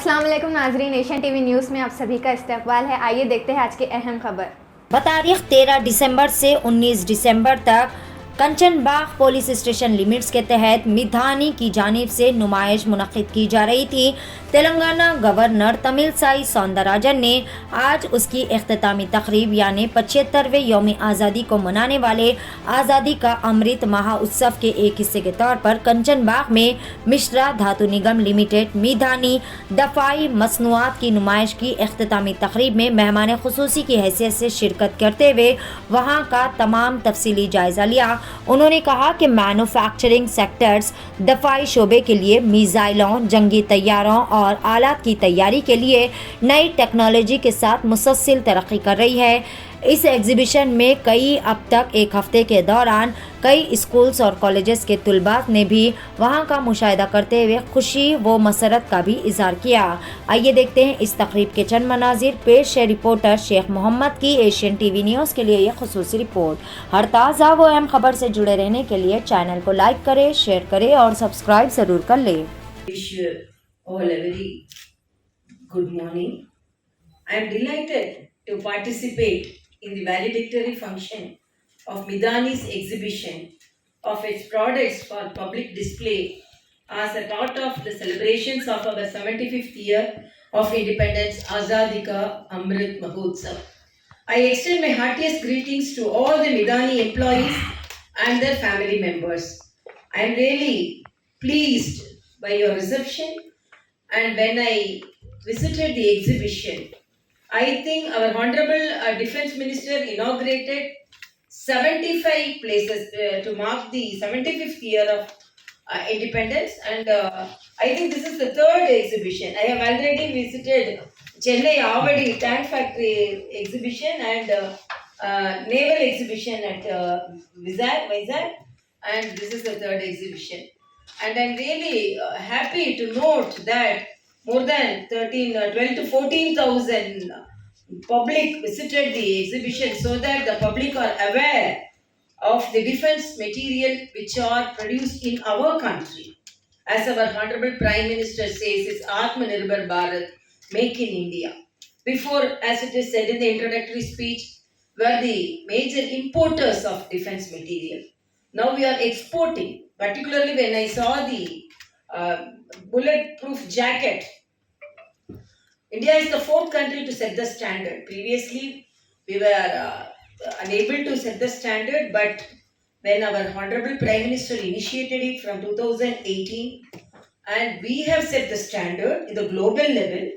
अस्सलाम वालेकुम नाजरीन, एशियन टीवी न्यूज़ में आप सभी का इस्तकबाल है। आइए देखते हैं आज की अहम खबर। बतारीख 13 दिसंबर से 19 दिसंबर तक कंचनबाग पुलिस स्टेशन लिमिट्स के तहत मिधानी की जानिब से नुमाइश मुनक्किद की जा रही थी। तेलंगाना गवर्नर तमिलसाई सौंदरराजन ने आज उसकी इख्तितामी तकरीब यानी 75वें यौम आज़ादी को मनाने वाले आज़ादी का अमृत महोत्सव के एक हिस्से के तौर पर कंचनबाग में मिश्रा धातु निगम लिमिटेड मिधानी दफाई मसनूआत की नुमाइश की इख्तितामी तकरीब में मेहमान खुसूसी की हैसियत से शिरकत करते हुए वहाँ का तमाम तफसीली जायज़ा लिया। उन्होंने कहा कि मैन्युफैक्चरिंग सेक्टर्स दफाई शोबे के लिए मिसाइलों, जंगी तैयारों और आलात की तैयारी के लिए नई टेक्नोलॉजी के साथ मुसलसल तरक्की कर रही है। इस एग्जीबिशन में अब तक एक हफ्ते के दौरान कई स्कूल्स और कॉलेजेस के तुलबात ने भी वहां का मुशाहिदा करते हुए खुशी व मसरत का भी इजहार किया। आइए देखते हैं इस तकरीब के चंद मनाजिर। पेश है रिपोर्टर शेख मोहम्मद की एशियन टीवी न्यूज़ के लिए यह खुसूसी रिपोर्ट। हर ताज़ा व अहम खबर से जुड़े रहने के लिए चैनल को लाइक करें, शेयर करें और सब्सक्राइब ज़रूर कर लें। Wish you all a very good morning. I am delighted to participate in the valedictory function of Midani's exhibition of its products for public display as a part of the celebrations of our 75th year of independence, Azadi Ka Amrit Mahotsav. I extend my heartiest greetings to all the Midani employees and their family members. I am really pleased by your reception, and when I visited the exhibition, I think our Honorable Defence Minister inaugurated 75 places to mark the 75th year of independence, and I think this is the third exhibition. I have already visited Chennai Avadi Tank Factory exhibition and Naval exhibition at Vizag, and this is the third exhibition. And I'm really happy to note that more than 12 to 14,000 public visited the exhibition, so that the public are aware of the defense material which are produced in our country. As our Honorable Prime Minister says, it's Atmanirbhar Bharat, make in India. Before, as it is said in the introductory speech, we are the major importers of defense material. Now we are exporting, particularly when I saw the bulletproof jacket. India is the fourth country to set the standard. Previously, we were unable to set the standard, but when our Honorable Prime Minister initiated it from 2018, and we have set the standard in the global level,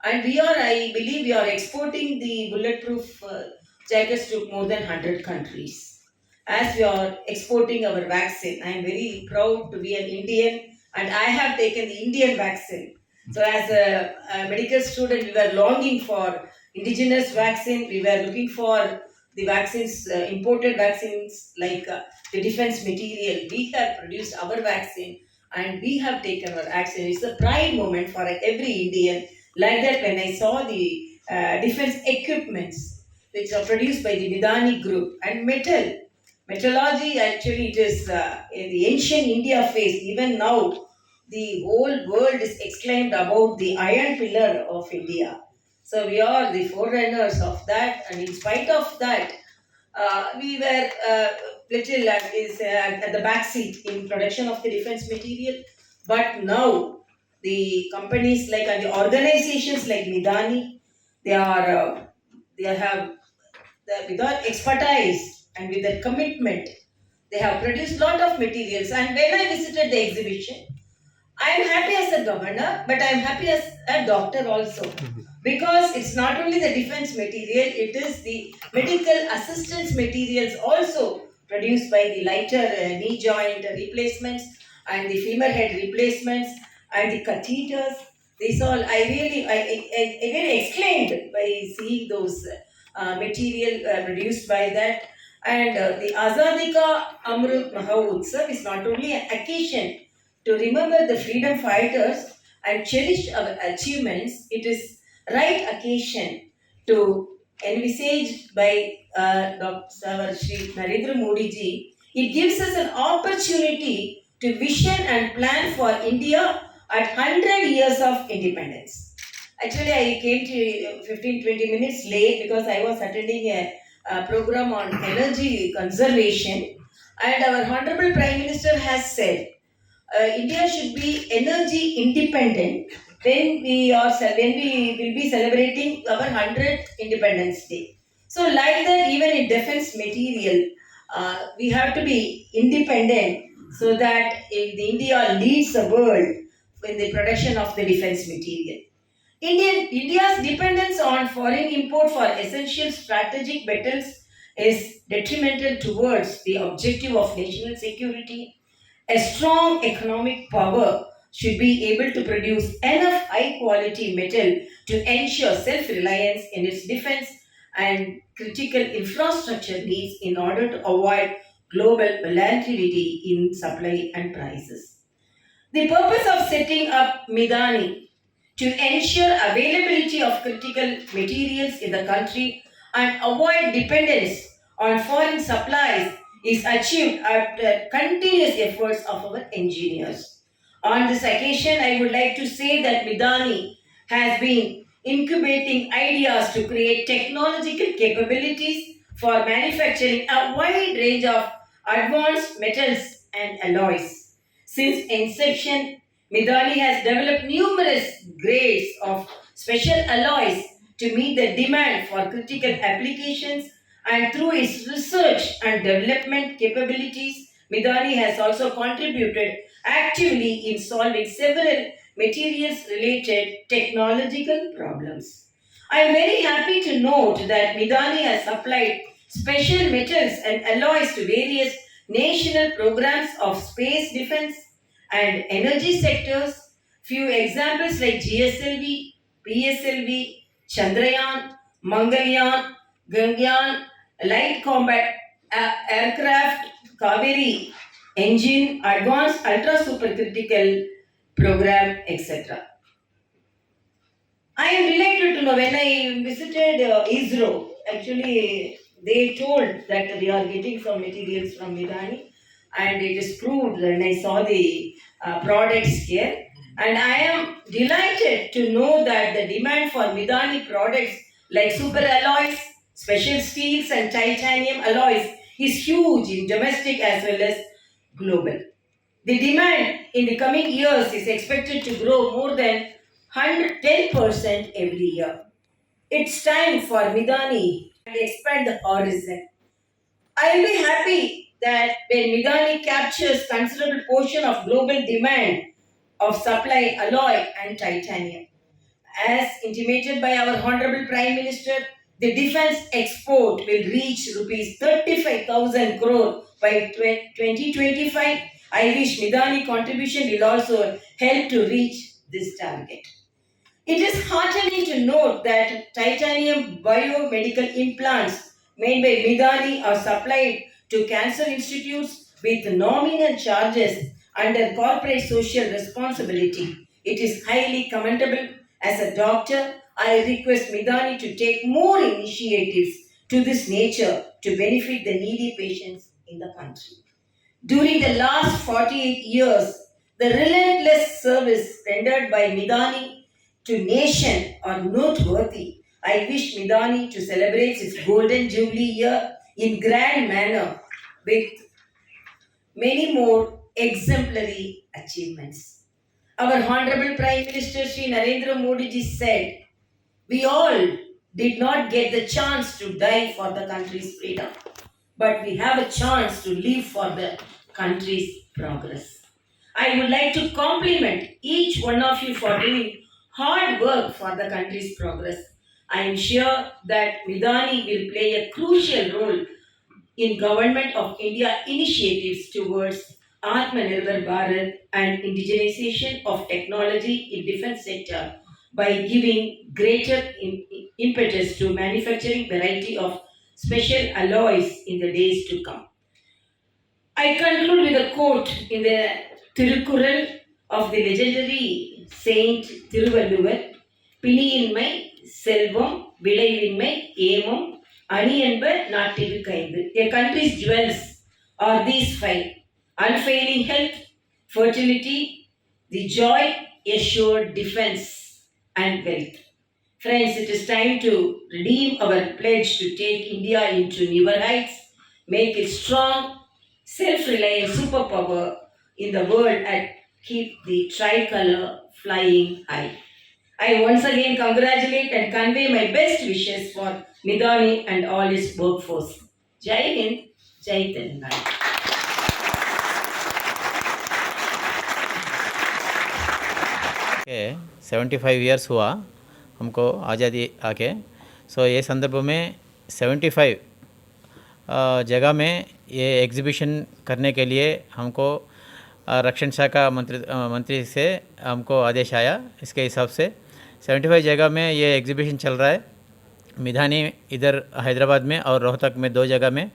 and I believe we are exporting the bulletproof jackets to more than 100 countries. As we are exporting our vaccine, I am very proud to be an Indian, and I have taken the Indian vaccine. So as a medical student, we were longing for indigenous vaccine. We were looking for the vaccines, imported vaccines like the defense material. We have produced our vaccine and we have taken our action. It's a pride moment for every Indian. Like that, when I saw the defense equipments which are produced by the Midani group and metallurgy, actually it is in the ancient India phase. Even now, the whole world is exclaimed about the iron pillar of India. So we are the forerunners of that, and in spite of that, we were little at the back seat in production of the defense material. But now the companies like and the organizations like Midani, they have with their expertise and with their commitment, they have produced lot of materials. And when I visited the exhibition, I am happy as a governor, but I am happy as a doctor also. Because it's not only the defense material, it is the medical assistance materials also produced by the lighter knee joint replacements and the femur head replacements and the catheters. These all, I really exclaimed by seeing those material produced by that. And the Azadi Ka Amrit Mahotsav is not only an occasion to remember the freedom fighters and cherish our achievements, it is right occasion to envisage by Dr. Shri Narendra Modi ji. It gives us an opportunity to vision and plan for India at 100 years of independence. Actually, I came to 15-20 minutes late because I was attending a program on energy conservation, and our Honorable Prime Minister has said India should be energy independent when we will be celebrating our 100th Independence Day. So, like that, even in defense material, we have to be independent so that if the India leads the world in the production of the defense material. India's dependence on foreign import for essential strategic metals is detrimental towards the objective of national security. A strong economic power should be able to produce enough high quality metal to ensure self reliance in its defense and critical infrastructure needs in order to avoid global volatility in supply and prices. The purpose of setting up Midani to ensure availability of critical materials in the country and avoid dependence on foreign supplies is achieved after continuous efforts of our engineers. On this occasion, I would like to say that Midani has been incubating ideas to create technological capabilities for manufacturing a wide range of advanced metals and alloys. Since inception, Midani has developed numerous grades of special alloys to meet the demand for critical applications, and through its research and development capabilities, Midani has also contributed actively in solving several materials related technological problems. I am very happy to note that Midani has supplied special metals and alloys to various national programs of space defense and energy sectors. Few examples like GSLV, PSLV, Chandrayaan, Mangalyaan, Gangayaan, light combat aircraft, Kaveri engine, advanced ultra supercritical program, etc. I am delighted to know when I visited ISRO, actually they told that we are getting some materials from Midani, and it is proved when I saw the products here. And I am delighted to know that the demand for Midani products like super alloys, special steels, and titanium alloys is huge in domestic as well as global. The demand in the coming years is expected to grow more than 110% every year. It's time for Midani to expand the horizon. I will be happy that when Midani captures considerable portion of global demand of supply alloy and titanium. As intimated by our Honorable Prime Minister, the defense export will reach rupees 35,000 crore by 2025. I wish Midani contribution will also help to reach this target. It is heartening to note that titanium biomedical implants made by Midani are supplied to cancer institutes with nominal charges under corporate social responsibility. It is highly commendable. As a doctor, I request Midani to take more initiatives to this nature to benefit the needy patients in the country. During the last 48 years, the relentless service rendered by Midani to nation are noteworthy. I wish Midani to celebrate its golden jubilee year in grand manner with many more exemplary achievements. Our Honorable Prime Minister Sri Narendra Modi ji said, "We all did not get the chance to die for the country's freedom, but we have a chance to live for the country's progress." I would like to compliment each one of you for doing hard work for the country's progress. I am sure that Midani will play a crucial role in Government of India initiatives towards Atmanirbhar Bharat and indigenization of technology in defense sector by giving greater impetus to manufacturing variety of special alloys in the days to come. I conclude with a quote in the Tirukural of the legendary Saint Thiruvalluvar, "Piniyinmai, Selvam, Viளைvinmai, Emam, Aniyanba, Nattiru Kaindu." A country's jewels are these five: unfailing health, fertility, the joy assured defense and wealth. Friends, it is time to redeem our pledge to take India into newer heights, make it strong, self-reliant superpower in the world, and keep the tricolor flying high. I once again congratulate and convey my best wishes for Midani and all its workforce. Jai Hind, Jai Telangana. के 75 years हुआ हमको आज़ादी आके। सो ये संदर्भ में 75 जगह में ये एग्ज़िबिशन करने के लिए हमको रक्षण शाखा मंत्री से हमको आदेश आया। इसके हिसाब से 75 जगह में ये एग्ज़िबिशन चल रहा है। मिधानी इधर हैदराबाद में और रोहतक में 2 जगह में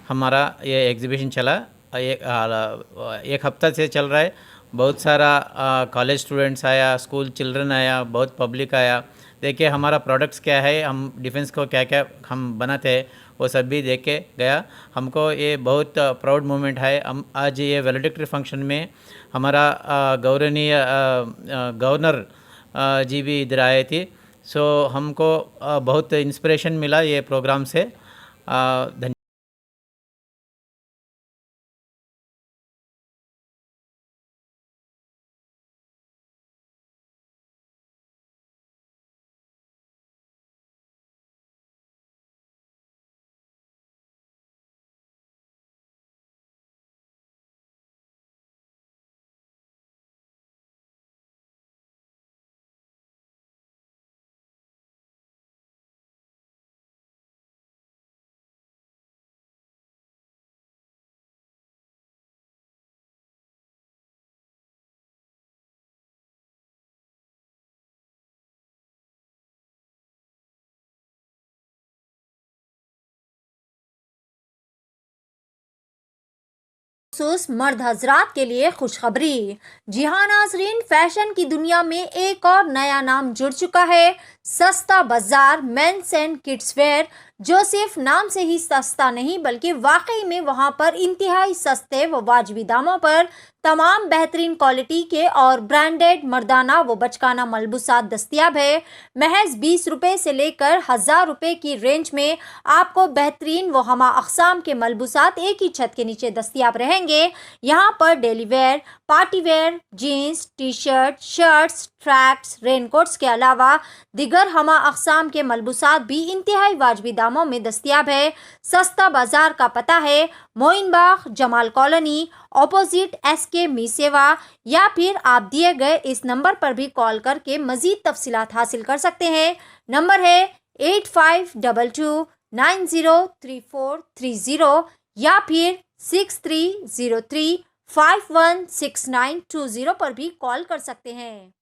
हमारा ये एग्ज़िबिशन चला। एक हफ्ता से चल रहा है। बहुत सारा कॉलेज स्टूडेंट्स आया, स्कूल चिल्ड्रन आया, बहुत पब्लिक आया। देखिए हमारा प्रोडक्ट्स क्या है, हम डिफेंस को क्या क्या हम बनाते हैं वो सब भी देख के गया। हमको ये बहुत प्राउड मोमेंट है। हम आज ये वैलिडिक्टरी फंक्शन में हमारा गौरवनीय गवर्नर जी भी इधर आए थे। सो हमको बहुत इंस्पिरेशन मिला ये प्रोग्राम से। धन्यवाद। मखसूस मर्द हजरात के लिए खुशखबरी। जी हाँ नाजरीन, फैशन की दुनिया में एक और नया नाम जुड़ चुका है। सस्ता बाजार मेंस एंड किड्स वेयर, जो सिर्फ नाम से ही सस्ता नहीं बल्कि वाकई में वहां पर इंतहाई सस्ते व वाजबी दामों पर तमाम बेहतरीन क्वालिटी के और ब्रांडेड मर्दाना व बचकाना मलबूसात दस्तियाब है। महज 20 रुपये से लेकर 1000 रुपये की रेंज में आपको बेहतरीन व हमा अक़साम के मलबूसात एक ही छत के नीचे दस्तियाब रहेंगे। यहाँ पर daily wear, party wear, jeans, T shirt, shirts, tracks, raincoats के अलावा दिगर हमा अक़साम के मलबूसात भी इंतहाई वाजबी दामों में दस्तियाब है। सस्ता बाजार का पता है Moin Bagh, Jamal colony, opposite SK MeeSeva, या फिर आप दिए गए इस नंबर पर भी कॉल करके मजीद तफसीलात हासिल कर सकते हैं। नंबर है 8522903430 या फिर 6303516920 पर भी कॉल कर सकते हैं।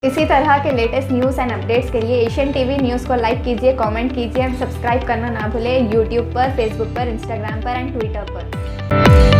इसी तरह के लेटेस्ट न्यूज़ एंड अपडेट्स के लिए एशियन टीवी न्यूज़ को लाइक कीजिए, कमेंट कीजिए और सब्सक्राइब करना ना भूलें यूट्यूब पर, फेसबुक पर, इंस्टाग्राम पर एंड ट्विटर पर।